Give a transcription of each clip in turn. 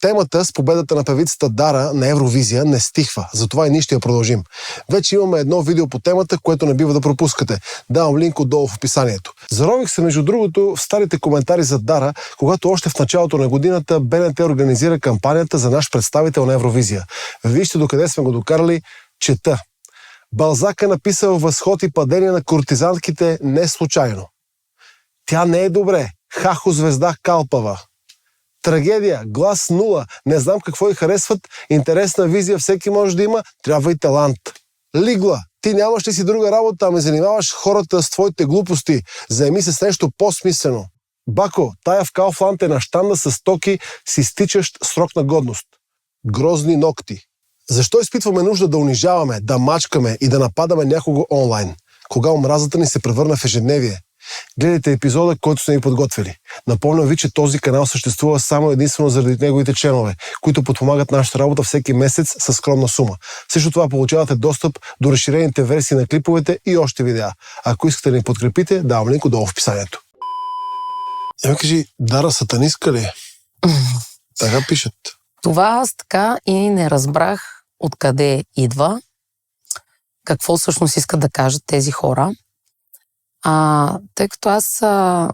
Темата с победата на певицата Дара на Евровизия не стихва, затова и ние ще я продължим. Вече имаме едно видео по темата, което не бива да пропускате. Давам линк отдолу в описанието. Зарових се, между другото, в старите коментари за Дара, когато още в началото на годината БНТ организира кампанията за наш представител на Евровизия. Вижте докъде сме го докарали, чета. Балзак е написал възход и падение на кортизантките не случайно. Тя не е добре. Хахо звезда калпава. Трагедия, глас нула, не знам какво й харесват, интересна визия всеки може да има, трябва и талант. Лигла, ти нямаш ли си друга работа, ами занимаваш хората с твоите глупости, заеми се с нещо по-смислено. Бако, тая в Кауфланд е на щанда с стоки с изтичащ срок на годност. Грозни ногти. Защо изпитваме нужда да унижаваме, да мачкаме и да нападаме някого онлайн, кога омразата ни се превърна в ежедневие? Гледайте епизода, който сме ви подготвили. Напомням ви, че този канал съществува само единствено заради неговите членове, които подпомагат нашата работа всеки месец със скромна сума. Също това получавате достъп до разширените версии на клиповете и още видеа. Ако искате да ни подкрепите, давам линк долу в описанието. Я ми кажи, Дара сатанистка ли е? Така пишат. Това аз така и не разбрах откъде идва, какво всъщност искат да кажат тези хора. Тъй като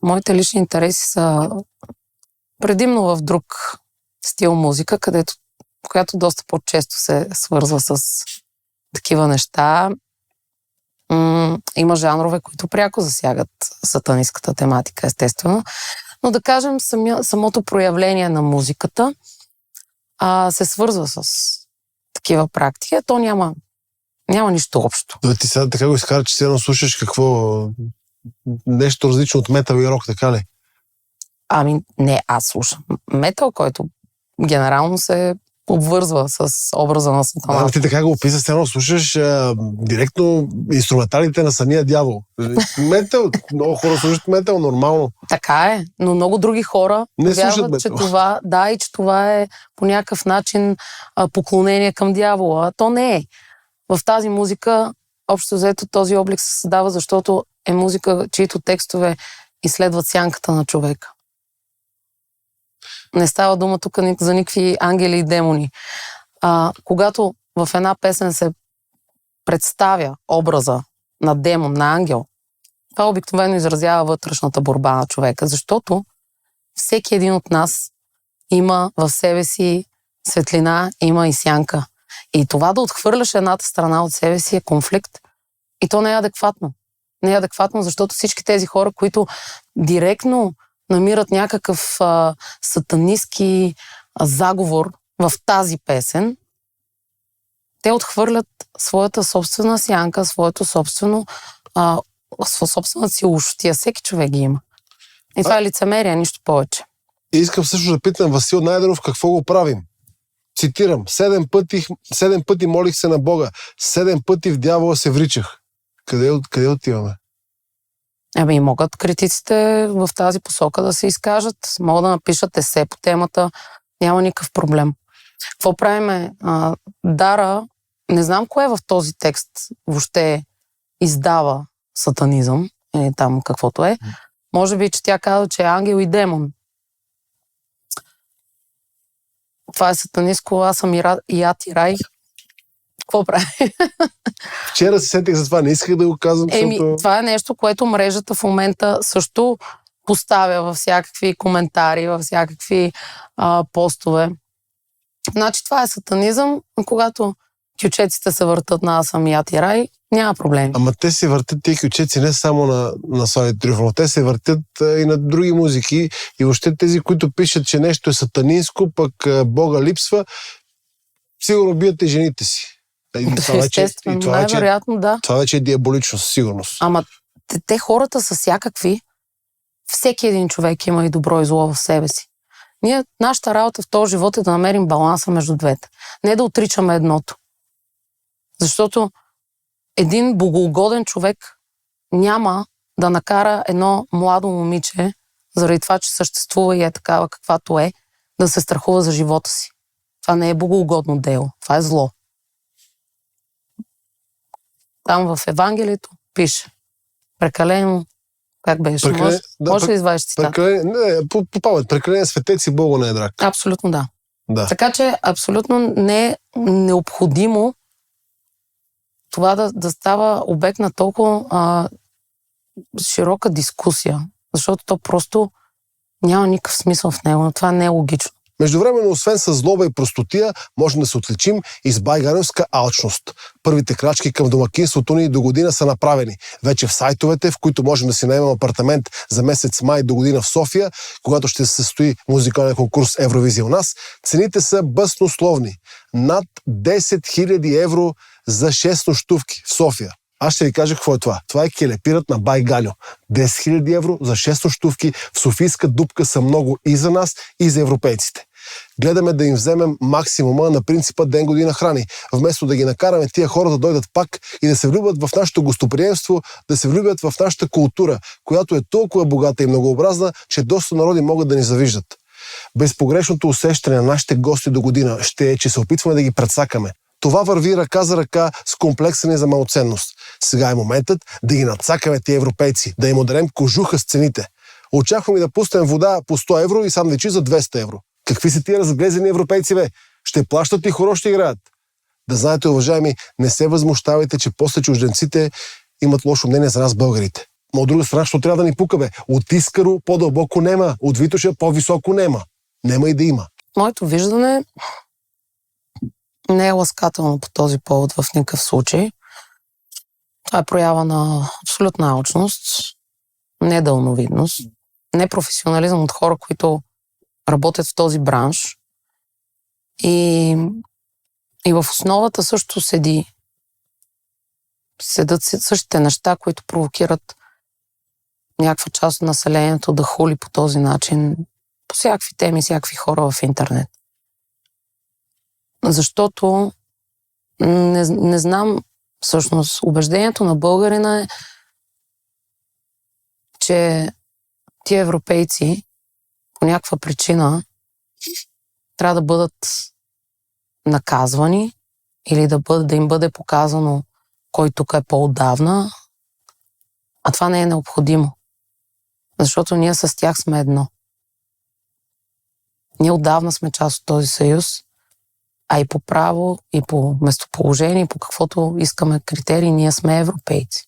моите лични интереси са предимно в друг стил музика, която доста по-често се свързва с такива неща. Има жанрове, които пряко засягат сатанистката тематика, естествено. Но да кажем, самото проявление на музиката се свързва с такива практики. То няма нищо общо. Ти сега така го изкара, че сега слушаш какво... Нещо различно от метал и рок, така ли? Не, аз слушам метал, който генерално се обвързва с образа на Сатана. Ти така го описаш, сега слушаш директно инструменталите на самия дявол. Метал, много хора слушат метал, нормално. Така е, но много други хора не вярват, че това, и че това е по някакъв начин поклонение към дявола. А то не е. В тази музика, общо взето, този облик се създава, защото е музика, чието текстове изследват сянката на човека. Не става дума тук за никакви ангели и демони. Когато в една песен се представя образа на демон, на ангел, това обикновено изразява вътрешната борба на човека, защото всеки един от нас има в себе си светлина, има и сянка. И това да отхвърляш едната страна от себе си е конфликт. И то не е адекватно. Не е адекватно, защото всички тези хора, които директно намират някакъв сатанистки заговор в тази песен, те отхвърлят своята собствена сянка, собствената си ушотия. Всеки човек ги има. И това е лицемерие, нищо повече. И искам също да питам Васил Найденов какво го правим. Цитирам, 7 пъти молих се на Бога, 7 пъти в дявола се вричах. Къде отиваме? Могат критиците в тази посока да се изкажат, могат да напишат есе по темата, няма никакъв проблем. Какво правиме? Дара, не знам кое в този текст въобще издава сатанизъм, или там каквото е. Може би, че тя казва, че е ангел и демон. Това е сатанистко, аз съм и ад и рай. Какво прави? Вчера се сетих за това, не исках да го казвам. Това е нещо, което мрежата в момента също поставя във всякакви коментари, във всякакви постове. Значи това е сатанизъм, когато кючеците се въртат на Асамият и Рай, няма проблем. Ама те се въртат тия кючеци не само на Слави Трифонов, те се въртат и на други музики и въобще тези, които пишат, че нещо е сатанинско, пък Бога липсва, сигурно бият и жените си. Естествено, най-вероятно да. Това вече е диаболично, със сигурност. Ама те хората са всякакви. Всеки един човек има и добро и зло в себе си. Нашата работа в този живот е да намерим баланса между двете. Не да отричаме едното. Защото един богоугоден човек няма да накара едно младо момиче, заради това, че съществува и е такава каквато е, да се страхува за живота си. Това не е богоугодно дело. Това е зло. Там в Евангелието пише прекалено, как беше? Може да извадиш цитата? По памет, прекалено светец и Богу не е драг. Абсолютно да. Да. Така че абсолютно не е необходимо това да става обект на толкова широка дискусия, защото то просто няма никакъв смисъл в него, но това не е логично. Междувременно, освен с злоба и простотия, можем да се отличим и с байганевска алчност. Първите крачки към домакинството ни до година са направени. Вече в сайтовете, в които можем да си наемем апартамент за месец май до година в София, когато ще се състои музикален конкурс Евровизия у нас, цените са баснословни. Над 10 000 евро за 6 нощувки в София. Аз ще ви кажа какво е това. Това е келепират на Бай Галю. 10 000 евро за 6 нощувки в Софийска дупка са много и за нас, и за европейците. Гледаме да им вземем максимума на принципа ден година храни, вместо да ги накараме тия хора да дойдат пак и да се влюбят в нашето гостоприемство, да се влюбят в нашата култура, която е толкова богата и многообразна, че доста народи могат да ни завиждат. Безпогрешното усещане на нашите гости до година ще е, че се опитваме да ги прецакаме. Това върви ръка за ръка с комплекса ни за малоценност. Сега е моментът да ги надцакаме тия европейци, да им ударем кожуха с цените. Очакваме да пуснем вода по 100 евро и сандвичи за 200 евро. Какви са тия разглезени европейци, бе? Ще плащат и хоро ще играят. Да знаете, уважаеми, не се възмущавайте, че после чужденците имат лошо мнение за нас, българите. Но от друга страна, що трябва да ни пука, бе? От Искаро по-дълбоко нема, от Витоша по-високо нема. Нема и да има. Моето виждане не е ласкателно по този повод в никакъв случай. Това е проява на абсолютна алчност, недълновидност, непрофесионализъм от хора, които работят в този бранш. И в основата също седат същите неща, които провокират някаква част от населението да хули по този начин по всякакви теми, всякакви хора в интернет. Защото не знам, всъщност, убеждението на българина е, че тия европейци по някаква причина трябва да бъдат наказвани или да им бъде показано кой тук е по-отдавна, а това не е необходимо. Защото ние с тях сме едно. Ние отдавна сме част от този съюз, а и по право, и по местоположение, и по каквото искаме критерии, ние сме европейци.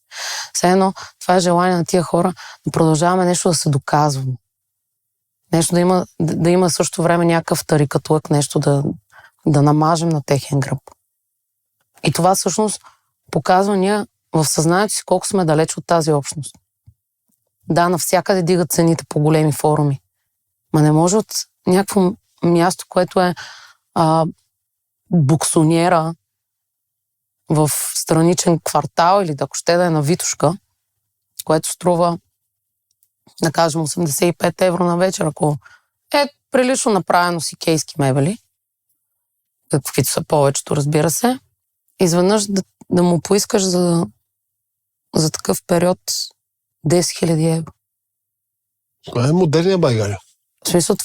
Все едно, това е желание на тия хора да продължаваме нещо да се доказваме. Нещо да има също време някакъв тарикатлък, нещо да намажем на техен гръб. И това всъщност показва ние в съзнанието си колко сме далеч от тази общност. Да, навсякъде дигат цените по големи форуми. Ма не може от някакво място, което е буксоньера в страничен квартал или ако ще да е на Витошка, което струва, да кажем, 85 евро на вечер, ако е прилично направено с икейски мебели, каквито са повечето, разбира се, изведнъж да му поискаш за такъв период 10 000 евро. Това е модерния Байгалю. В смисъл,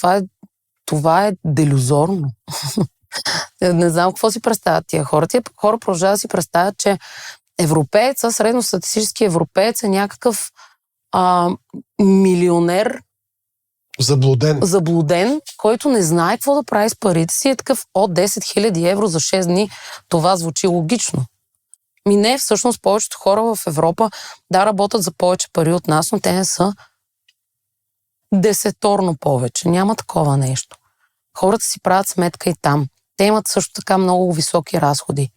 това е делюзорно. Не знам какво си представят тия хора. Тия хора продължават да си представят, че европееца, средностатистически европеец е някакъв милионер, заблуден, който не знае какво да прави с парите си. Е такъв от 10 000 евро за 6 дни. Това звучи логично. Не, всъщност повечето хора в Европа работят за повече пари от нас, но те не са десеторно повече. Няма такова нещо. Хората си правят сметка и там. Те имат също така много високи разходи.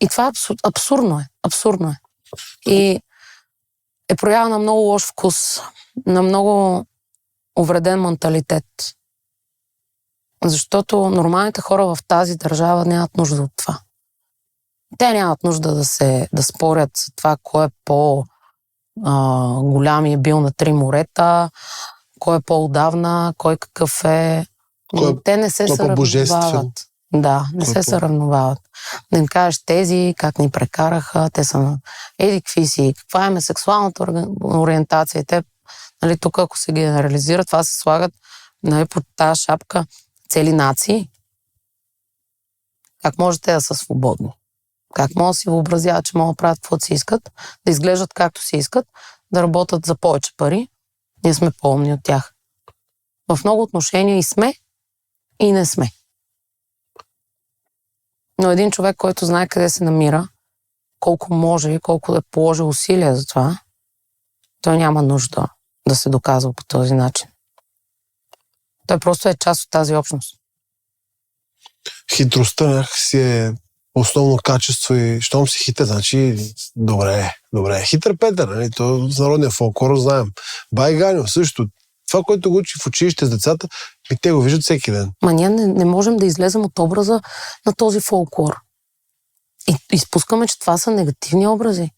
И това абсурдно е. Абсурдно е. И е проява на много лош вкус, на много увреден менталитет. Защото нормалните хора в тази държава нямат нужда от това. Те нямат нужда да спорят за това, кой е по-голям и е бил на 3 морета, кой е по-отдавна, кой какъв е. Те не се сравняват. Да, не се сравняват. Да им кажеш тези, как ни прекараха, те са на какви си, каква е сексуалната ориентация. Те, нали, тук, ако се генерализира, това се слагат, нали, под тази шапка цели нации. Как можете да са свободни? Как могат да си въобразяват, че могат да правят каквото си искат, да изглеждат както си искат, да работят за повече пари? Ние сме по-умни от тях. В много отношения и сме, и не сме. Но един човек, който знае къде се намира, колко може и колко да положи усилия за това, той няма нужда да се доказва по този начин. Той просто е част от тази общност. Хитростта някакси е основно качество и щом си хитър, значи добре. Хитър Петър, нали? То с народния фолклор знаем. Бай Ганьо също. Това, което го учи в училище с децата, те го виждат всеки ден. Ма ние не можем да излезем от образа на този фолклор. И изпускаме, че това са негативни образи.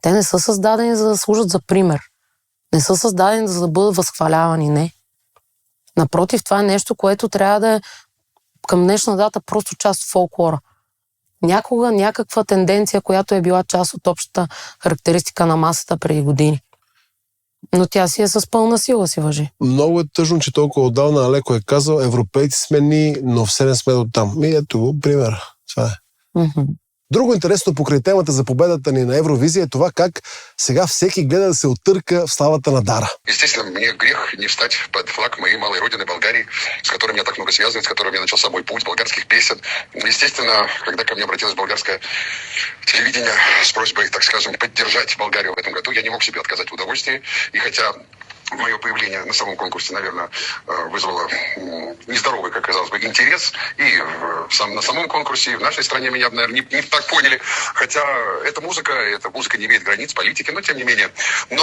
Те не са създадени за да служат за пример. Не са създадени за да бъдат възхвалявани, не. Напротив, това е нещо, което трябва да е към днешна дата просто част от фолклора. Някога някаква тенденция, която е била част от общата характеристика на масата преди години. Но тя си е с пълна сила си важи. Много е тъжно, че толкова отдавна Алеко е казал, европейци сме ни, но все не сме до там. Ето го, пример. Това е. Друго интересно покрай темата за победата ни на Евровизия е това как сега всеки гледа да се оттърка в славата на Дара. Естествено, мне грех не встать под флаг моей малой родины Болгарии, с которой меня так много связывает, с которой я начался мой путь болгарских песен. Естественно, когда ко мне обратилось болгарское телевидение с просьбой, так скажем, поддержать Болгарию в этом году, я не мог себе отказать в удовольствии. И хотя мое появление на самом конкурсе, наверное, вызвало нездоровый, как казалось бы, интерес. И на самом конкурсе, и в нашей стране меня, наверное, не так поняли. Хотя эта музыка не имеет границ, политики, но тем не менее. Но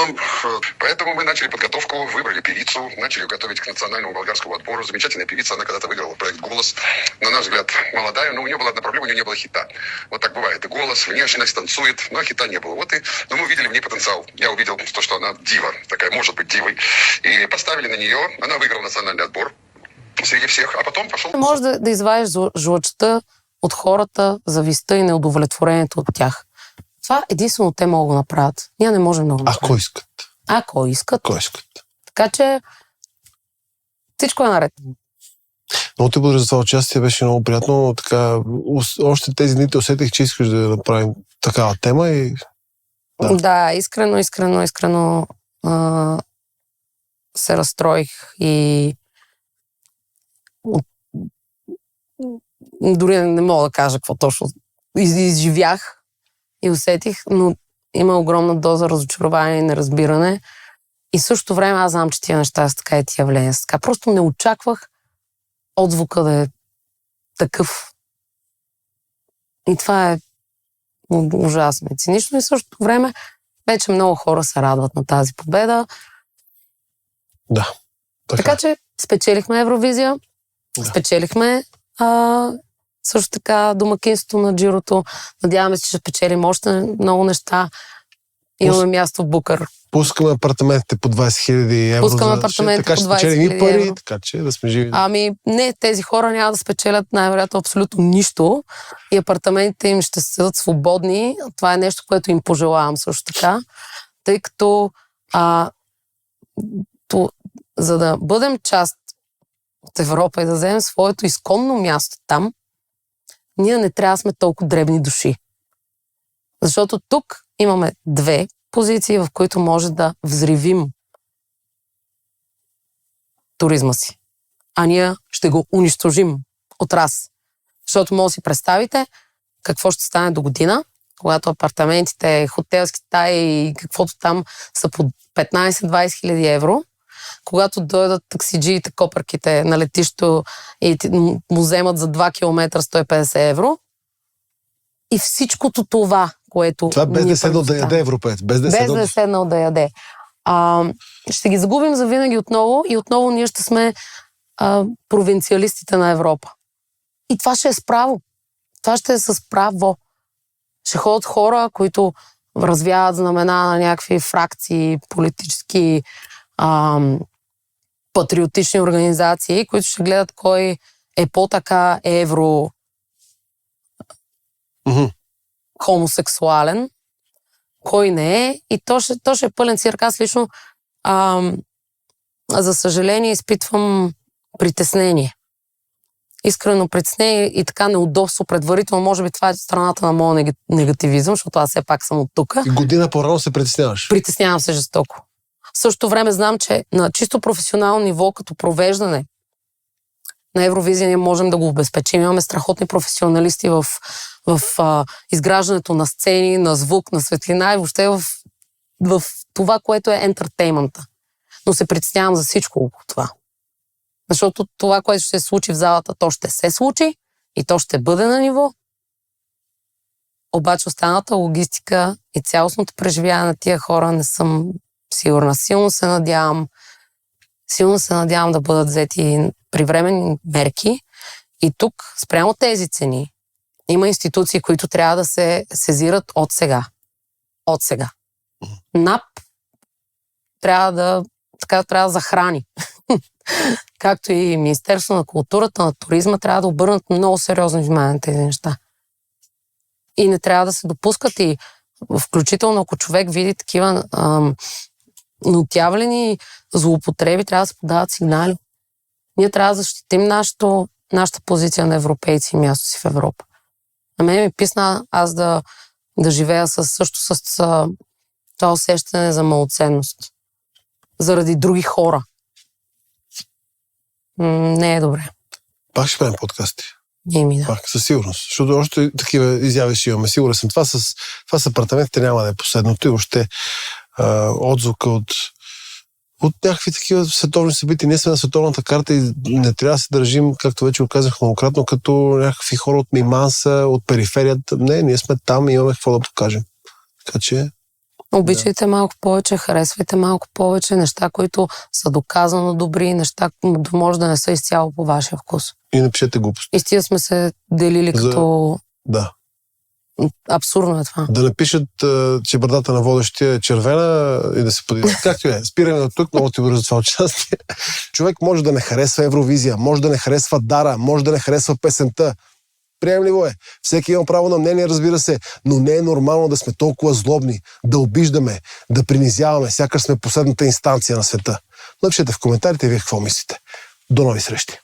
поэтому мы начали подготовку, выбрали певицу, начали готовить к национальному болгарскому отбору. Замечательная певица, она когда-то выиграла проект «Голос». На наш взгляд, молодая, но у нее была одна проблема, у нее не было хита. Вот так бывает. И голос, внешность, танцует, но хита не было. Но мы увидели в ней потенциал. Я увидел то, что она дива, такая может быть дивой. И поставили на нее, она выиграла национальный отбор среди всех, а потом пошел... Може да извадиш жлъчта от хората, завистта и неудовлетворението от тях. Това единствено те могат да направят. Ние не можем да го направим. Ако искат. Ако искат. Ако искат. Така че всичко е наред. Много ти благодаря за това участие, беше много приятно. Така, още тези дни те усетих, че искаш да направим такава тема и... Да, искрено се разстроих и дори не мога да кажа какво точно изживях и усетих, но има огромна доза разочарование и неразбиране. И в същото време аз знам, че тия неща са така и тия явления са така. Просто не очаквах отзвука да е такъв. И това е ужасно и цинично. И в същото време вече много хора се радват на тази победа. Да. Така че спечелихме Евровизия, спечелихме също така домакинството на Джирото. Надяваме се, че ще спечелим още много неща. Имаме място в Букър. Пускаме апартаментите по 20 000 евро. Пускаме апартаментите по 20 000 пари, евро. така че да сме живи. Ами не, тези хора няма да спечелят най-вероятно абсолютно нищо и апартаментите им ще седат свободни. Това е нещо, което им пожелавам също така. Тъй като за да бъдем част от Европа и да вземем своето изконно място там, ние не трябва да сме толкова дребни души. Защото тук имаме две позиции, в които може да взривим туризма си. А ние ще го унищожим от раз. Защото може да си представите какво ще стане до година, когато апартаментите, хотелски стаи и каквото там са по 15-20 хиляди евро, когато дойдат таксиджиите, копърките на летището и му вземат за 2 км 150 евро. И всичкото това, което... Това без да е седнал да яде европеец. Без да е седнал да яде. Ще ги загубим завинаги отново и отново ние ще сме провинциалистите на Европа. И това ще е справо. Това ще е с право. Ще ходят хора, които развяват знамена на някакви фракции, политически патриотични организации, които ще гледат кой е по-така евро хомосексуален, кой не е. И то ще е пълен цирк. Аз лично за съжаление изпитвам притеснение. Искрено притеснение и така неудобство предварително. Може би това е страната на моя негативизъм, защото аз все пак съм от тук. И година по-рано се притесняваш. Притеснявам се жестоко. В същото време знам, че на чисто професионално ниво, като провеждане На Евровизия ние можем да го обезпечим. Имаме страхотни професионалисти в изграждането на сцени, на звук, на светлина и въобще в това, което е ентертеймента. Но се притеснявам за всичко около това. Защото това, което ще се случи в залата, то ще се случи и то ще бъде на ниво. Обаче останалата логистика и цялостното преживяване на тия хора не съм сигурна. Силно се надявам да бъдат взети привременни мерки. И тук, спрямо тези цени, има институции, които трябва да се сезират от сега. От сега. НАП трябва да захрани. Както и Министерство на културата, на туризма, трябва да обърнат много сериозно внимание на тези неща. И не трябва да се допускат и включително ако човек види такива нотявлени злоупотреби, трябва да се подават сигнали. Ние трябва да защитим нашата позиция на европейци и място си в Европа. На мен ми писна аз да живея с това усещане за малоценност. Заради други хора. Не е добре. Пак ще правим подкасти. Да. Пак, със сигурност. Защото още такива изяви ще имаме. Сигурен съм. Това с апартаментите няма да е последното и още отзвука от някакви такива световни събития. Ние сме на световната карта и не трябва да се държим, както вече го казах многократно, като някакви хора от Миманса, от периферията. Не, ние сме там и имаме какво да покажем. Така че... Обичайте малко повече, харесвайте малко повече неща, които са доказано добри, неща, които може да не са изцяло по вашия вкус. И напишете глупости. И стига сме се делили като... Да. Абсурдно е това. Да напишат, че брадата на водещия е червена и да се подиват. Както е. Спираме от тук, много ти благодаря за това участие. Човек може да не харесва Евровизия, може да не харесва Дара, може да не харесва песента. Приемливо е. Всеки има право на мнение, разбира се, но не е нормално да сме толкова злобни, да обиждаме, да принизяваме, сякаш сме последната инстанция на света. Напишете в коментарите вие какво мислите. До нови срещи!